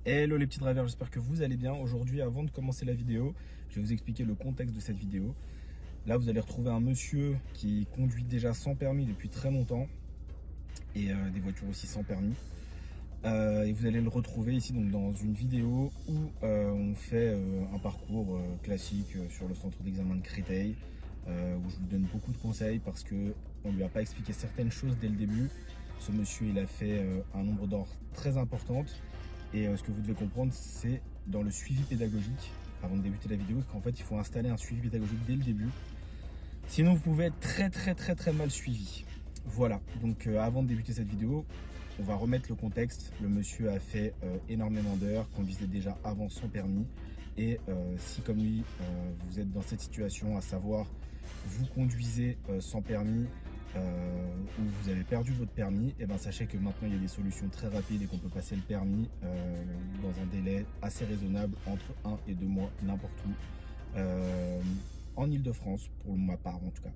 Hello les petits drivers, j'espère que vous allez bien. Aujourd'hui, avant de commencer la vidéo, je vais vous expliquer le contexte de cette vidéo. Là, vous allez retrouver un monsieur qui conduit déjà sans permis depuis très longtemps et des voitures aussi sans permis. Et vous allez le retrouver ici donc dans une vidéo où on fait un parcours classique sur le centre d'examen de Créteil, où je vous donne beaucoup de conseils parce que on lui a pas expliqué certaines choses dès le début. Ce monsieur, il a fait un nombre d'heures très importante. Et ce que vous devez comprendre, c'est dans le suivi pédagogique, avant de débuter la vidéo, qu'en fait, il faut installer un suivi pédagogique dès le début. Sinon, vous pouvez être très mal suivi. Voilà, donc avant de débuter cette vidéo, on va remettre le contexte. Le monsieur a fait énormément d'heures, conduisait déjà avant son permis. Et si comme lui, vous êtes dans cette situation, à savoir, vous conduisez sans permis, où vous avez perdu votre permis, et ben sachez que maintenant il y a des solutions très rapides et qu'on peut passer le permis dans un délai assez raisonnable, entre 1 et 2 mois, n'importe où, en Ile-de-France, pour ma part en tout cas.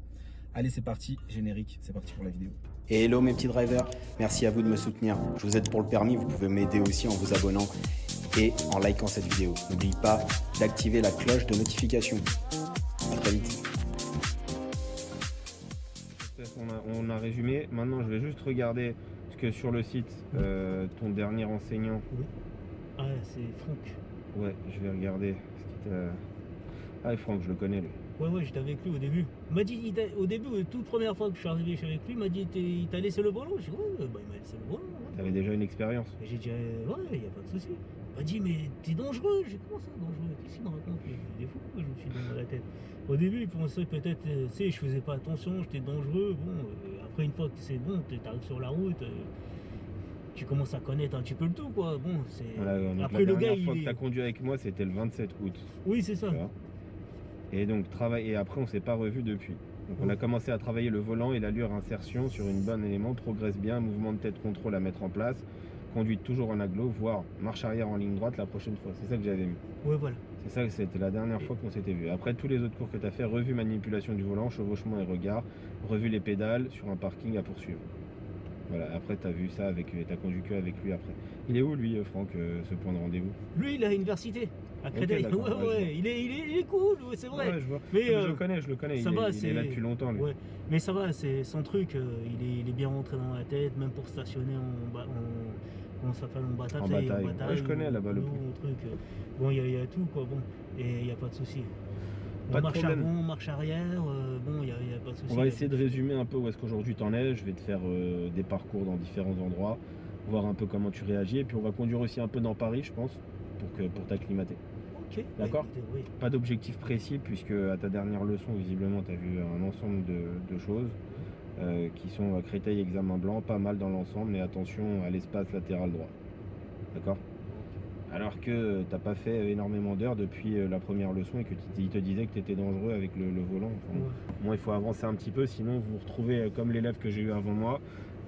Allez, c'est parti, générique, c'est parti pour la vidéo. Et hello mes petits drivers, merci à vous de me soutenir. Je vous aide pour le permis, vous pouvez m'aider aussi en vous abonnant et en likant cette vidéo. N'oubliez pas d'activer la cloche de notification. À très vite. On a résumé. Maintenant, je vais juste regarder ce que sur le site, ton dernier enseignant. Oui. Ah, c'est Franck. Ouais, je vais regarder. Ah, et Franck, je le connais lui. Ouais, j'étais avec lui au début. Il m'a dit, au début, toute première fois que je suis arrivé avec lui, il m'a dit, il t'a laissé le volant. J'ai dit, ouais, bah, il m'a laissé le volant. Ouais. T'avais déjà une expérience. Et j'ai dit, ouais, il n'y a pas de souci. Il m'a dit, mais t'es dangereux. J'ai dit, comment ça, dangereux? Qu'est-ce qu'il me raconte? Il est fou, je me suis dit dans la tête. Au début, il pensait peut-être, tu sais, je faisais pas attention, j'étais dangereux. Bon, après, une fois que c'est bon, t'arrives sur la route. Tu commences à connaître un petit peu le tout, quoi. Bon, c'est. Voilà, après, le gars, la dernière fois que t'as conduit avec moi, c'était le 27 août. Oui, c'est ça. Et donc, et après, on s'est pas revu depuis. Donc, on a commencé à travailler le volant et l'allure insertion sur une bonne élément, progresse bien, mouvement de tête contrôle à mettre en place, conduite toujours en agglo, voire marche arrière en ligne droite la prochaine fois. C'est ça que j'avais mis. Ouais, voilà. C'est ça, c'était la dernière fois qu'on s'était vu. Après, tous les autres cours que tu as fait, revue manipulation du volant, chevauchement et regard, revue les pédales sur un parking à poursuivre. Voilà, après tu as vu ça avec, tu as conduit que avec lui après. Il est où lui, Franck, ce point de rendez-vous? Lui, il est à l'université, à Créteil. Okay, ouais, il est cool, c'est vrai. Ouais, je vois. Mais je le connais, ça il est là depuis longtemps lui. Ouais. Mais ça va, c'est son truc, il est bien rentré dans la tête, même pour stationner comment ça s'appelle, en bataille. Ouais, je connais là-bas le truc. Bon, il y a tout quoi, bon, et il n'y a pas de souci. Pas marche de problème. avant, marche arrière, bon, il n'y a pas de souci. On va essayer de résumer un peu où est-ce qu'aujourd'hui tu en es. Je vais te faire des parcours dans différents endroits, voir un peu comment tu réagis. Et puis on va conduire aussi un peu dans Paris, je pense, pour t'acclimater. Ok. D'accord, oui. Pas d'objectif précis, puisque à ta dernière leçon, visiblement, tu as vu un ensemble de choses qui sont Créteil, examen blanc, pas mal dans l'ensemble, mais attention à l'espace latéral droit. D'accord. Alors que tu n'as pas fait énormément d'heures depuis la première leçon et qu'il te disait que tu étais dangereux avec le volant. Enfin, moi, il faut avancer un petit peu, sinon vous vous retrouvez comme l'élève que j'ai eu avant moi.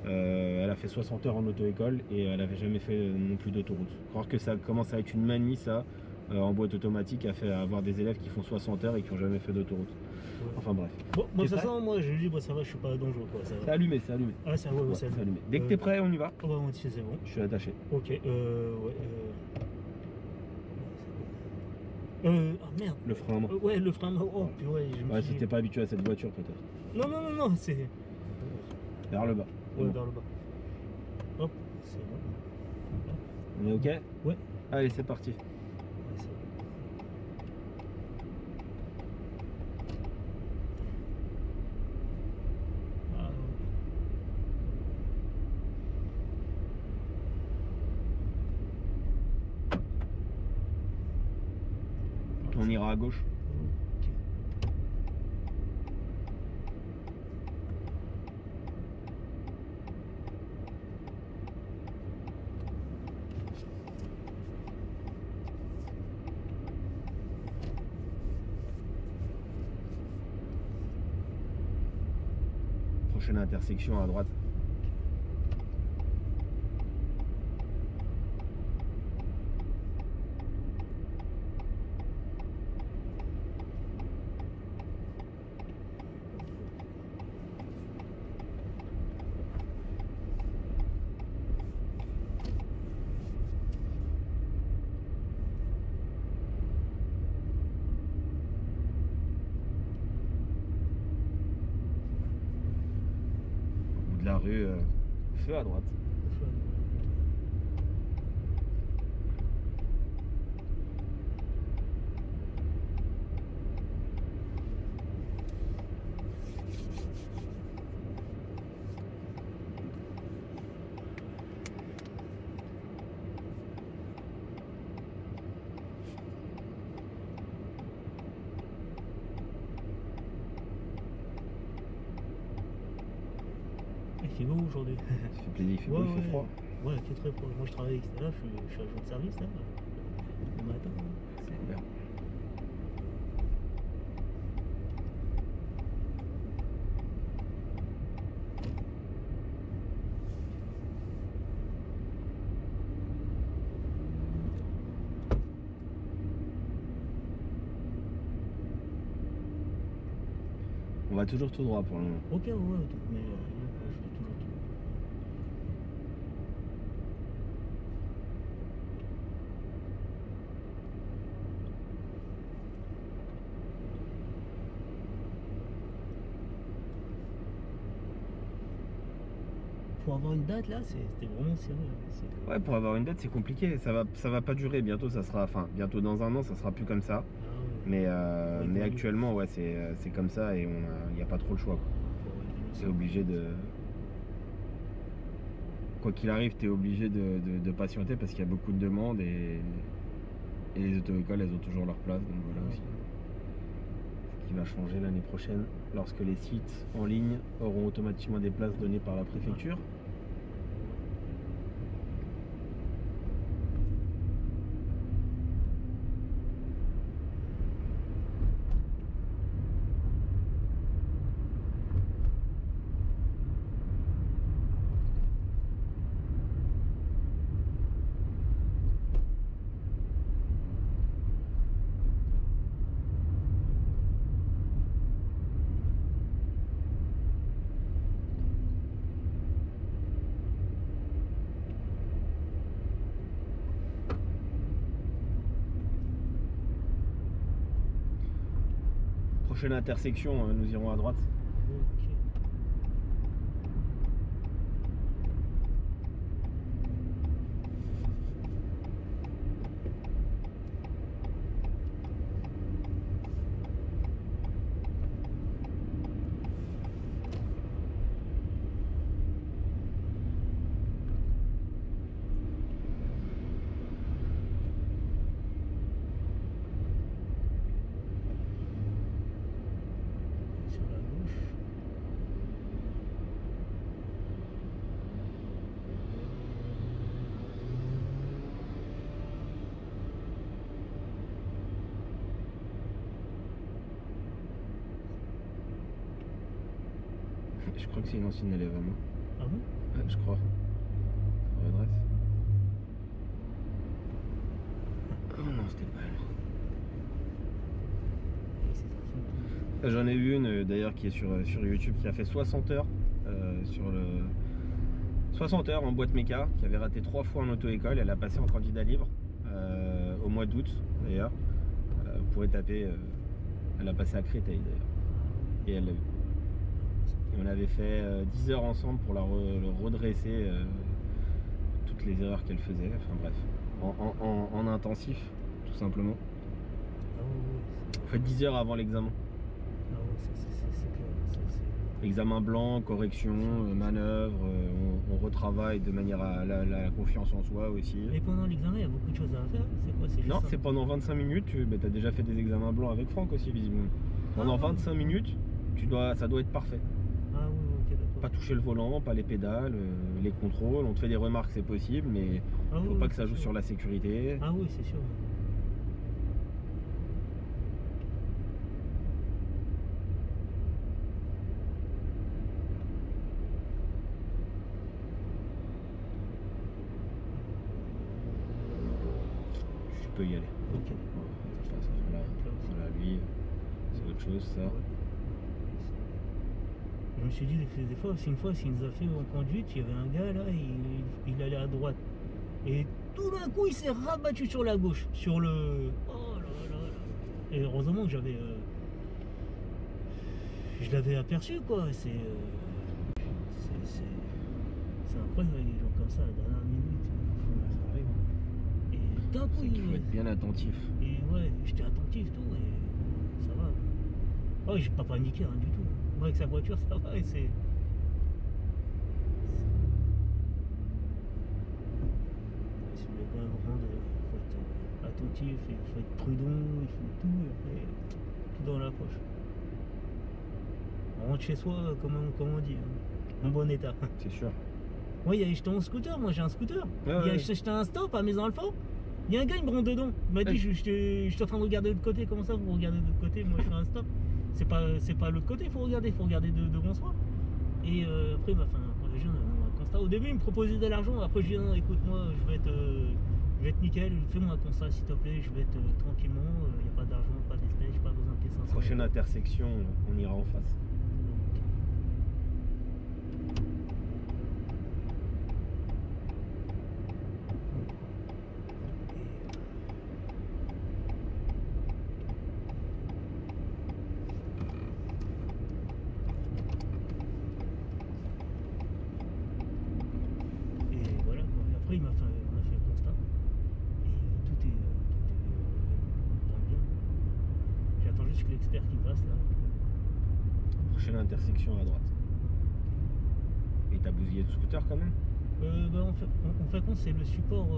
Elle a fait 60 heures en auto-école et elle n'avait jamais fait non plus d'autoroute. Croire que ça commence à être une manie, ça, en boîte automatique, à avoir des élèves qui font 60 heures et qui n'ont jamais fait d'autoroute. Enfin bref. Bon, moi, ça sent, moi je lui dis, ça va, je suis pas dangereux quoi. C'est allumé, c'est allumé. Ah, c'est allumé. Dès que tu es prêt, on y va. Oh, bah, c'est bon. Je suis attaché. Ok, ouais. Ah merde. Le frein. Ouais, le frein. Oh, puis ouais, si t'es pas habitué à cette voiture, peut-être. Non, c'est. Vers le bas. Ouais, vers le bas. Hop, c'est bon. On est ok? Ouais. Allez, c'est parti. On ira à gauche. Prochaine intersection à droite. rue Feu à droite. Il fait beau aujourd'hui. Ça fait plaisir, il fait beau, il fait froid. Ouais, il fait très froid. Moi je travaille à l'extérieur, je suis agent de service là, le matin. C'est bien. On va toujours tout droit pour le moment. Ok, ouais, mais je fais toujours tout. Pour avoir une date là, c'était vraiment sérieux. Ouais, pour avoir une date, c'est compliqué. Ça va pas durer. Bientôt, ça sera, enfin, bientôt dans un an, ça sera plus comme ça. Mais actuellement, ouais, c'est comme ça et il n'y a pas trop le choix. C'est obligé de. Quoi qu'il arrive, tu es obligé de patienter parce qu'il y a beaucoup de demandes et les auto-écoles, elles ont toujours leur place. Donc voilà aussi. Ce qui va changer l'année prochaine lorsque les sites en ligne auront automatiquement des places données par la préfecture. Prochaine intersection, nous irons à droite. Ok. Sur la gauche. Je crois que c'est une ancienne élève à moi. Ah bon? Ouais, je crois. Ça redresse. Oh non, c'était pas elle. J'en ai vu une d'ailleurs qui est sur YouTube qui a fait 60 heures sur le 60 heures en boîte méca, qui avait raté 3 fois en auto-école. Elle a passé en candidat libre au mois d'août d'ailleurs. Vous pourrez taper. Elle a passé à Créteil d'ailleurs. Et elle l'a eu. Et on avait fait 10 heures ensemble pour la redresser toutes les erreurs qu'elle faisait. Enfin bref, en intensif tout simplement. Ah ouais, On fait 10 heures avant l'examen. ah ouais, c'est clair. Examen blanc, correction, manœuvre, on retravaille de manière à la confiance en soi aussi. Et pendant l'examen, il y a beaucoup de choses à faire. C'est quoi? C'est juste Non, ça? c'est pendant 25 minutes, tu as déjà fait des examens blancs avec Franck aussi visiblement. Pendant 25 minutes, ça doit être parfait. Ah oui, ok, d'accord. Pas toucher le volant, pas les pédales, les contrôles, on te fait des remarques, c'est possible, mais Ah faut oui, pas oui, que ça c'est joue sûr. sur la sécurité. Ah oui, c'est sûr. Tu peux y aller. Ok. Voilà, lui, c'est autre chose ça. Je me suis dit des fois, c'est une fois, s'il nous a fait en conduite, il y avait un gars là, il allait à droite. Et tout d'un coup, il s'est rabattu sur la gauche, sur le... Oh là là là. Et heureusement que je l'avais aperçu quoi. Après, il y a des gens comme ça, à la dernière minute, Ça arrive, hein. et d'un coup, C'est qu'il faut être bien attentif. et ouais, j'étais attentif, tout, et ça va. Oh, j'ai pas paniqué, hein, du tout. Moi, avec sa voiture, ça va, et c'est... Si vous voulez bien vous rendre, il faut être attentif, il faut être prudent, il faut tout, et après, tout dans la poche. On rentre chez soi, comme on dit, hein, en bon état. C'est sûr. Moi, j'étais en scooter, moi j'ai un scooter. Ouais. J'étais un stop à Maison-Alfort. Il y a un gars, il me rentre dedans. Il m'a dit, je suis en train de regarder de l'autre côté. Comment ça, vous regardez de l'autre côté? Moi, je fais un stop. C'est pas l'autre côté, il faut regarder devant soi. Et après, il m'a fait un constat. Au début, il me proposait de l'argent. Après, je dis, non, écoute, moi, je vais être nickel. Fais-moi un constat, s'il te plaît. Je vais être tranquillement. Il n'y a pas d'argent, pas d'espèces, j'ai pas besoin de tes 500. Prochaine intersection, on ira en face. Après, on a fait un constat et tout est dans le bien. J'attends juste que l'expert qui passe là. Prochaine intersection à droite. Et t'as bousillé le scooter quand même? En fait compte, c'est le support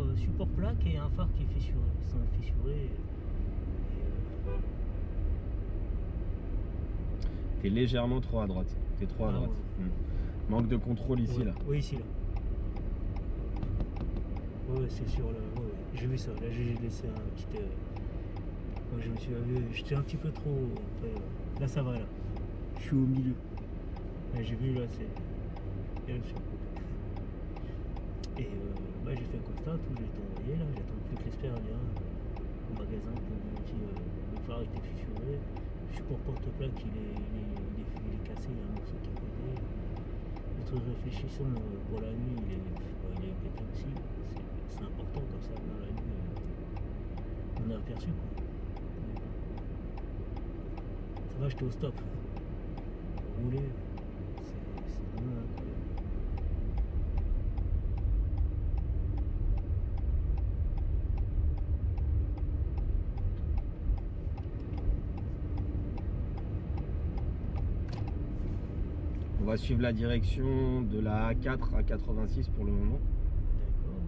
plaque et un phare qui est fissuré. Ils sont fissurés. T'es légèrement trop à droite. T'es trop à droite. Ouais. Manque de contrôle ici, Ouais. là. Oui, ici là. Ouais, c'est sur le. Ouais. J'ai vu ça. Là, j'ai laissé un petit. Moi, je me suis. J'étais un petit peu trop. Après, là, ça va là. Je suis au milieu. Là, j'ai vu là, c'est. Et là, et j'ai fait le constat, tout, j'ai été envoyé là. J'attends plus que l'expert vienne au magasin pour me dire le phare était fissuré. Le support porte-plaque il est cassé, il y a un morceau qui est pété. Notre réfléchissant pour la nuit, il est pété aussi. C'est important comme ça, dans la nuit, on a aperçu quoi. Ça va, j'étais au stop. Rouler, c'est vraiment incroyable. On va suivre la direction de la A4 à 86 pour le moment. D'accord.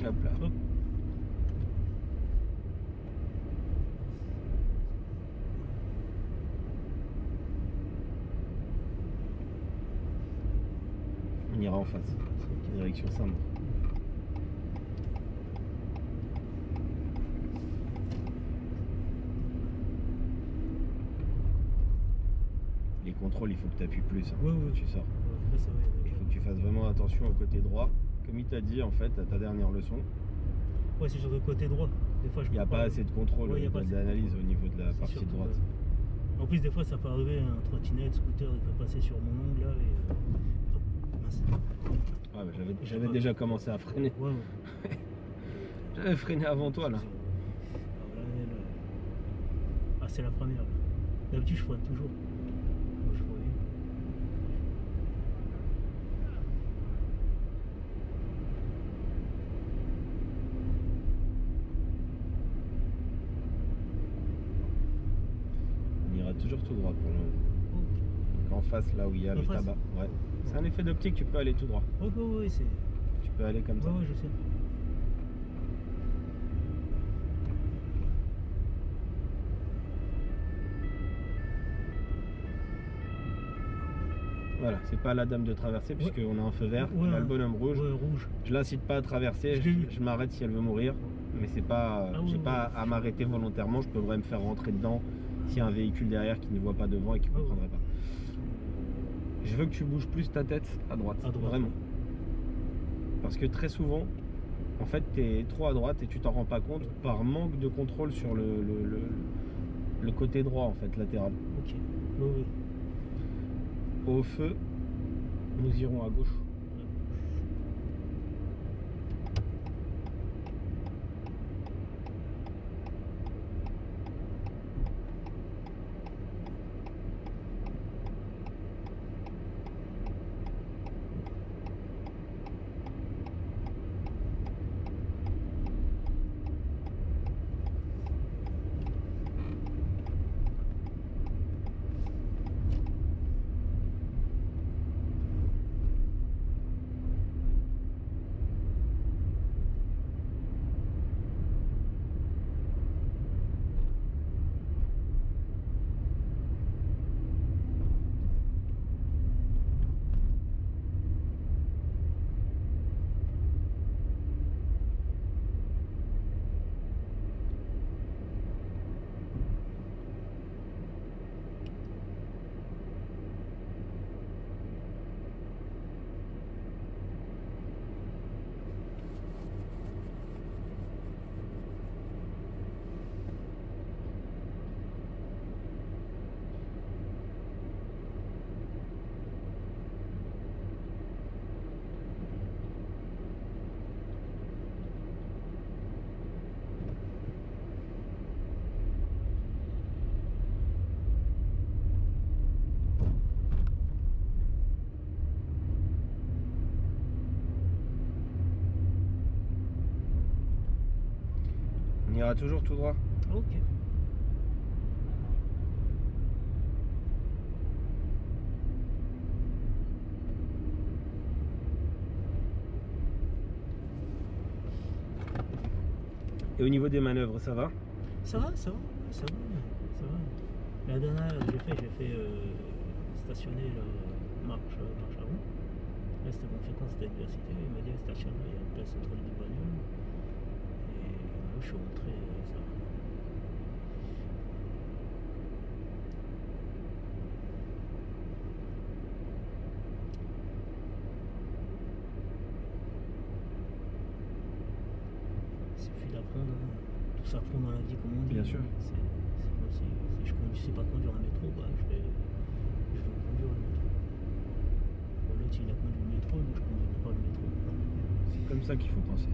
Hop là. Hop. On ira en face. Direction Saint-Maur. Les contrôles, il faut que tu appuies plus hein, Ouais, quand ouais. tu sors. Ouais, ça va, Il faut que tu fasses vraiment attention au côté droit. Comme il t'a dit en fait à ta dernière leçon, ouais, c'est sur le côté droit. Des fois, je il n'y a peux pas assez de contrôle, Ouais, il y a pas assez de d'analyse au niveau de la C'est partie surtout, droite. En plus, des fois, ça peut arriver, un trottinette, scooter, il peut passer sur mon ongle là et. Mince. Ouais, bah, j'avais déjà commencé à freiner. Ouais, ouais. J'avais freiné avant toi là. Ah, c'est la première. Là. D'habitude, je freine toujours. Moi, je freine. On ira toujours tout droit pour le moment. Donc en face là où il y a En le face. tabac. Ouais. C'est un effet d'optique, tu peux aller tout droit. Ouais, ouais, c'est. Tu peux aller comme ça. Ouais, ouais, je sais. Voilà, c'est pas à la dame de traverser puisqu'on a un feu vert, Ouais, on a le bonhomme rouge. Ouais, rouge. Je l'incite pas à traverser, Je l'ai vu. je m'arrête si elle veut mourir. Mais c'est pas, Ah ouais, j'ai ouais. pas à m'arrêter volontairement, je pourrais me faire rentrer dedans s'il y a un véhicule derrière qui ne voit pas devant et qui ne Ouais, ouais. comprendrait pas. Je veux que tu bouges plus ta tête à droite, À droite. vraiment. Parce que très souvent, en fait, tu es trop à droite et tu t'en rends pas compte par manque de contrôle sur le côté droit, en fait, latéral. Ok. Oui, oui. Au feu, nous irons à gauche. On ira toujours tout droit. Ok. Et au niveau des manœuvres, ça va? Ça va, ça va, ça va, ça va. La dernière j'ai fait stationner marche avant. Là c'était mon fréquence d'adversité, il m'a dit stationne là, il y a une place entre les deux bagnoles. Et là je suis rentré, ça va. Il suffit d'apprendre, hein. Tout s'apprend dans la vie comme on dit. Bien sûr. Si je conduis pas conduire un métro, bah, je vais conduire le métro. L'autre il a conduit le métro, moi je conduis pas le métro. C'est comme ça qu'il faut penser.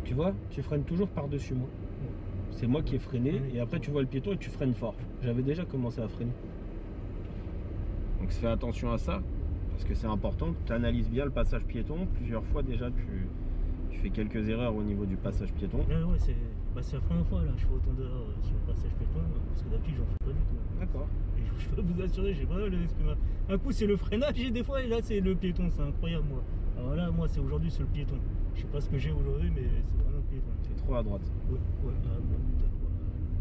Tu vois, tu freines toujours par-dessus moi. C'est moi qui ai freiné et après tu vois le piéton et tu freines fort. J'avais déjà commencé à freiner. Donc fais attention à ça parce que c'est important que tu analyses bien le passage piéton. Plusieurs fois déjà tu fais quelques erreurs au niveau du passage piéton. Ouais, c'est la première fois là, je fais autant d'heures sur le passage piéton parce que d'habitude j'en fais pas du tout. D'accord. Et je peux vous assurer, j'ai pas un coup c'est le freinage et des fois et là c'est le piéton, c'est incroyable moi. Alors là moi c'est aujourd'hui c'est le piéton. Je sais pas ce que j'ai aujourd'hui mais c'est vraiment le piéton. C'est trop à droite. Ouais,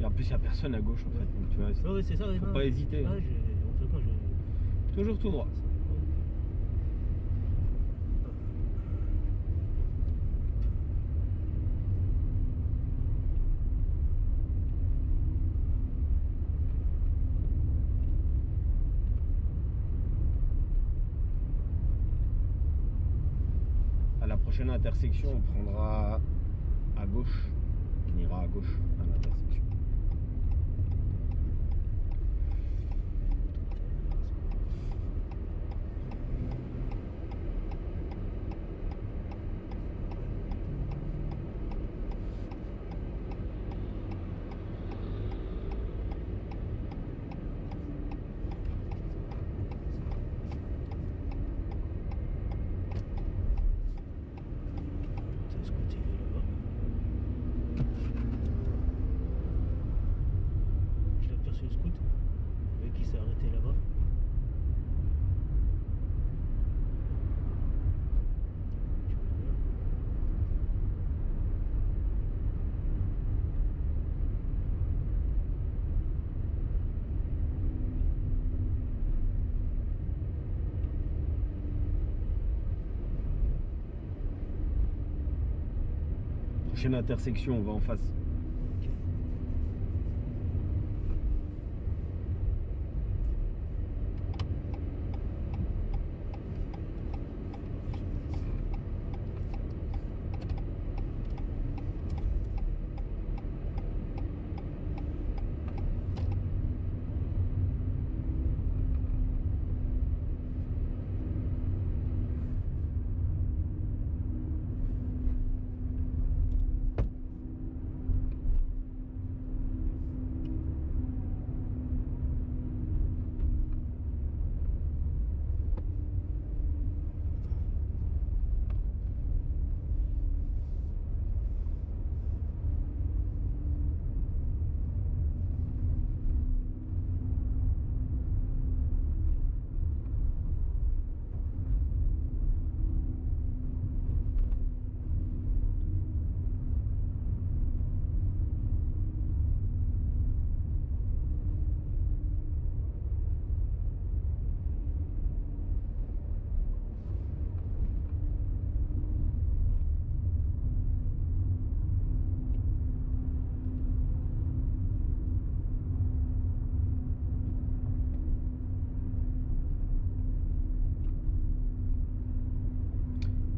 Et en plus il n'y a personne à gauche en fait. Donc, tu vois, ouais, c'est ça. faut pas hésiter. Ouais, en fait moi Toujours tout droit. À la prochaine intersection, on prendra à gauche. On ira à gauche à l'intersection. ce côté là-bas. monsieur le scout, qui s'est arrêté là-bas. Prochaine intersection, on va en face.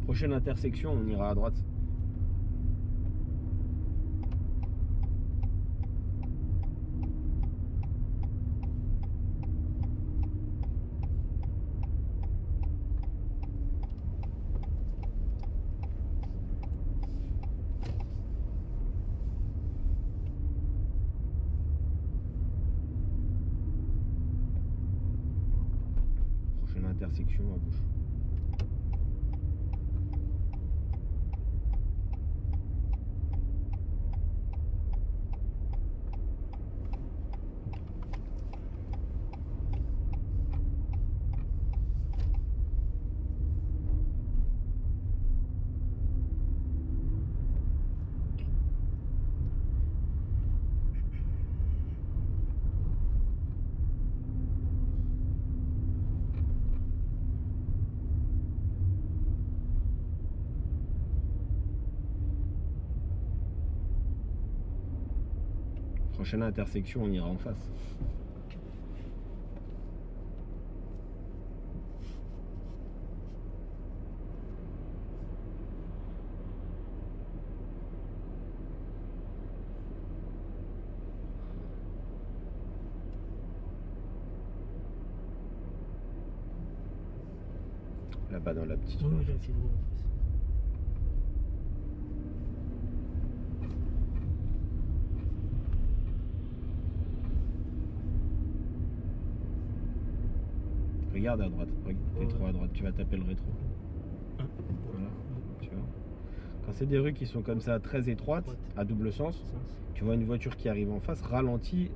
Prochaine intersection, on ira à droite. Prochaine intersection à gauche. Prochaine intersection, on ira en face. Là-bas dans la petite Oui, rue. oui, la petite roue en face. Regarde à droite, t'es trop à droite, tu vas taper le rétro. Hein, Voilà, tu vois. Quand c'est des rues qui sont comme ça très étroites, à double sens, sens. tu vois une voiture qui arrive en face, ralentis.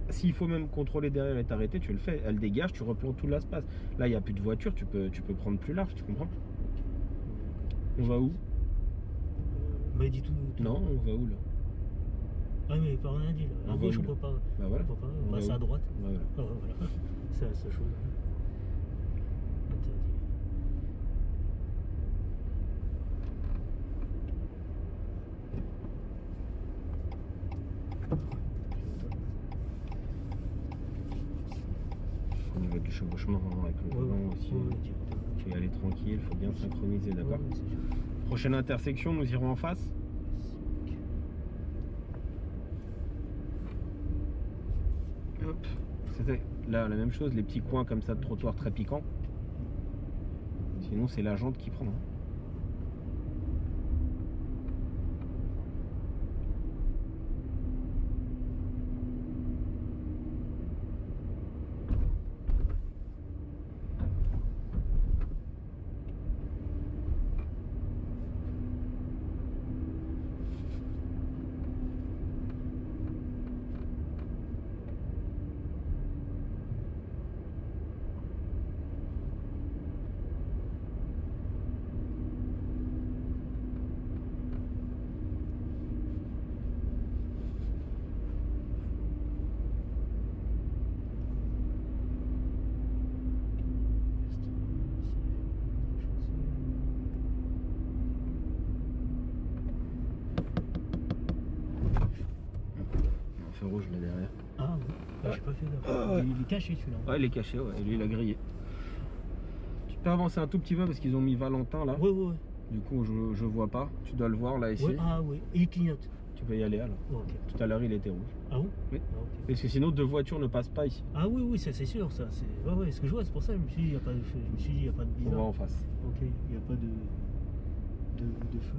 S'il faut même contrôler derrière et t'arrêter, tu le fais. Elle dégage, tu replantes tout l'espace. Là, il n'y a plus de voiture, tu peux prendre plus large, tu comprends? On va où? Mais dis tout. Non, on va où là? Ah, mais pas rien dit là. On À va gauche, où, on là peut pas. Bah voilà. On peut pas. On On va passe où à droite. Bah voilà. Ah, voilà. C'est la seule chose. Interdit. Au niveau du chevauchement, avec le Ouais, volant aussi, ouais, directement. tu vas aller tranquille, faut bien synchroniser, d'accord? Ouais, c'est sûr. Prochaine intersection, nous irons en face. Hop. C'était là la même chose, les petits coins comme ça de trottoir très piquants. Sinon c'est la jante qui prend. Hein. feu rouge là derrière. Ah ouais, j'ai pas fait gaffe. Ouais. Il est caché celui-là. Ouais, il est caché, ouais, et lui il a grillé. Tu peux avancer un tout petit peu parce qu'ils ont mis Valentin là. Ouais. Du coup, je vois pas. Tu dois le voir là ici. Ouais, ah ouais, et il clignote. Tu peux y aller alors. Oh, ok. Tout à l'heure, il était rouge. Ah bon? Oui. Ah, ok. Parce que sinon, deux voitures ne passent pas ici. Ah oui, ça c'est sûr, ça. Ouais, ce que je vois, c'est pour ça que je me suis dit, il n'y a pas de feu. Je me suis dit, il n'y a pas de On va bizarre. en face. Ok, il n'y a pas de feu.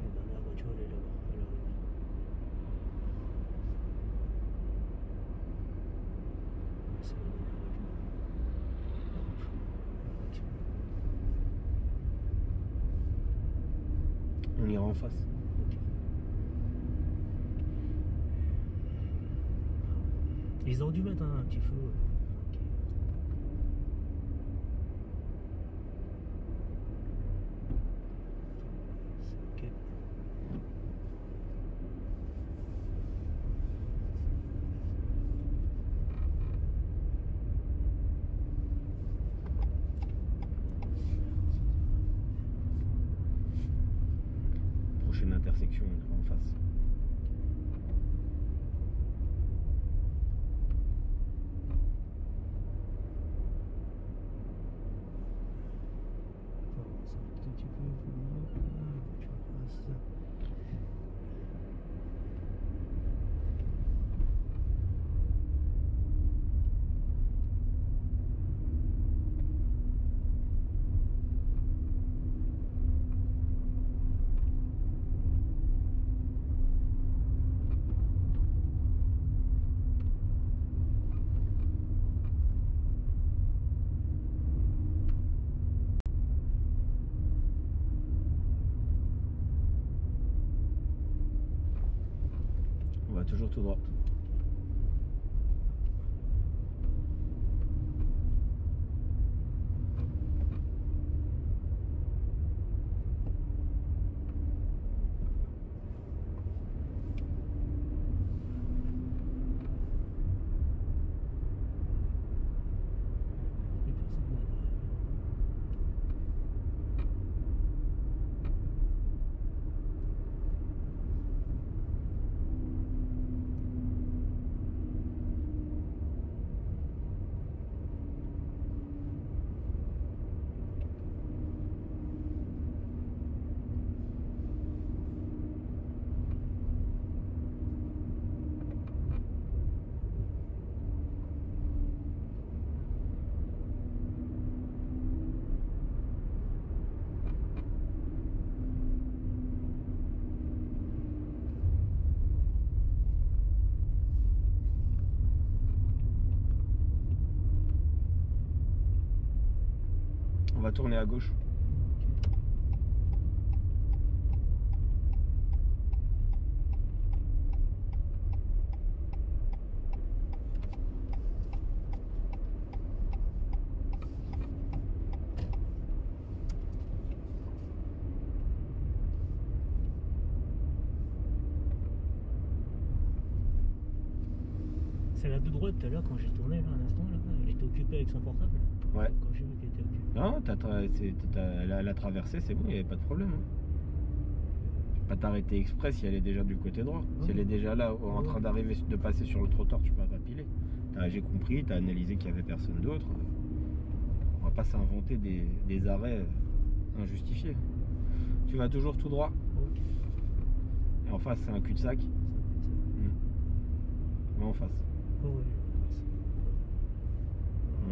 La dernière voiture, elle est là-bas. Elle arrive. C'est la dernière voiture. On ira en face. Ok. Ils ont dû mettre un petit feu. Ok. Ok. Prochaine intersection, on ira en face. Faut avancer un tout petit peu. La voiture passe. On va toujours tout droit. Plus personne là derrière. On va tourner à gauche. C'est la de droite tout à l'heure quand j'ai tourné là, un instant là, elle était occupée avec son portable. Ouais. Quand j'ai vu qu'elle était occupée. Non, elle a traversé, c'est bon, il n'y avait pas de problème. Hein. Tu peux pas t'arrêter exprès si elle est déjà du côté droit. Si elle est déjà là, en train d'arriver, de passer sur le trottoir, tu vas pas piler. J'ai compris, tu as analysé qu'il n'y avait personne d'autre. On va pas s'inventer des arrêts injustifiés. Tu vas toujours tout droit. Ok. Et en face, c'est un cul-de-sac. Va en face. Oh, ouais, je passe.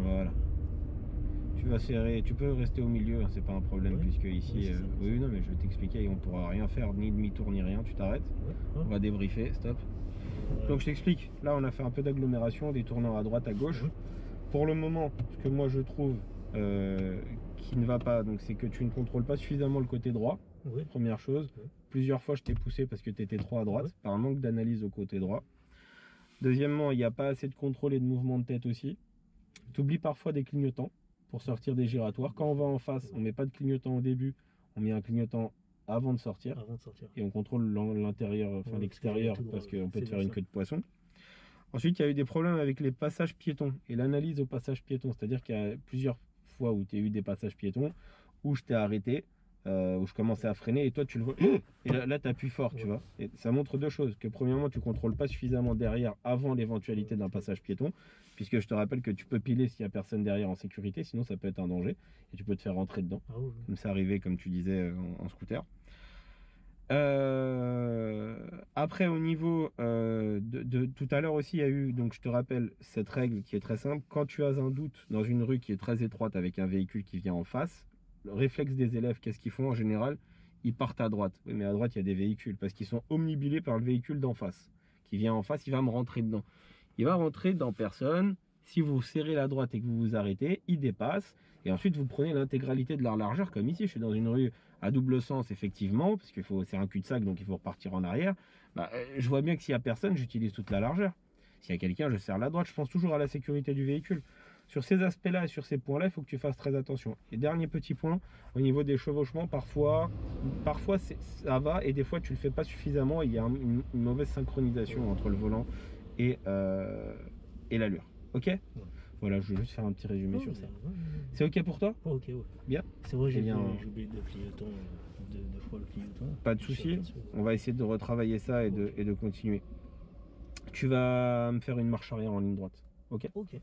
Voilà. Tu vas serrer, tu peux rester au milieu, hein, c'est pas un problème, Ouais. puisque ici, Oui, c'est ça. oui, non, mais je vais t'expliquer, on pourra rien faire, ni demi-tour, ni rien, tu t'arrêtes, Ouais. on va débriefer, stop. Donc je t'explique, là on a fait un peu d'agglomération, des tournants à droite, à gauche. Ouais. Pour le moment, ce que moi je trouve qui ne va pas, donc c'est que tu ne contrôles pas suffisamment le côté droit, Ouais. première chose. Ouais. Plusieurs fois je t'ai poussé parce que tu étais trop à droite, Ouais. par un manque d'analyse au côté droit. Deuxièmement, il n'y a pas assez de contrôle et de mouvement de tête aussi. Tu oublies parfois des clignotants pour sortir des giratoires. Quand on va en face, on met pas de clignotant au début, on met un clignotant avant de sortir. Avant de sortir. Et on contrôle l'intérieur, enfin Ouais, l'extérieur, tout droit, parce qu'on peut te c'est faire bien une ça. queue de poisson. Ensuite, il y a eu des problèmes avec les passages piétons et l'analyse au passage piéton. C'est-à-dire qu'il y a plusieurs fois où tu as eu des passages piétons, où je t'ai arrêté, où je commençais à freiner, et toi tu le vois, et là tu appuies fort, tu vois. Et ça montre deux choses, que premièrement, tu contrôles pas suffisamment derrière avant l'éventualité d'un passage piéton, puisque je te rappelle que tu peux piler s'il n'y a personne derrière en sécurité, sinon ça peut être un danger, et tu peux te faire rentrer dedans, Ah oui, comme ça arrivé, comme tu disais, en scooter. Après, au niveau de tout à l'heure aussi, il y a eu, donc je te rappelle, cette règle qui est très simple. Quand tu as un doute dans une rue qui est très étroite avec un véhicule qui vient en face, le réflexe des élèves, qu'est-ce qu'ils font en général? Ils partent à droite. Oui, mais à droite, il y a des véhicules parce qu'ils sont omnibulés par le véhicule d'en face. Qui vient en face, il va me rentrer dedans. Il va rentrer dans personne. Si vous serrez la droite et que vous vous arrêtez, il dépasse. Et ensuite, vous prenez l'intégralité de la largeur, comme ici. Je suis dans une rue à double sens, effectivement, parce que c'est un cul-de-sac, donc il faut repartir en arrière. Je vois bien que s'il n'y a personne, j'utilise toute la largeur. S'il y a quelqu'un, je serre la droite. Je pense toujours à la sécurité du véhicule. Sur ces aspects-là et sur ces points-là, il faut que tu fasses très attention. Et dernier petit point, au niveau des chevauchements, parfois ça va, et des fois, tu ne le fais pas suffisamment. Et il y a une mauvaise synchronisation entre le volant et l'allure. Ok? Voilà, je vais juste faire un petit résumé sur ça. C'est ok pour toi? Ok, ouais. Bien. C'est vrai, j'ai bien. oublié le clignotant, deux fois le clignotant. Pas de souci. On va essayer de retravailler ça et de continuer. Tu vas me faire une marche arrière en ligne droite. Ok? Ok.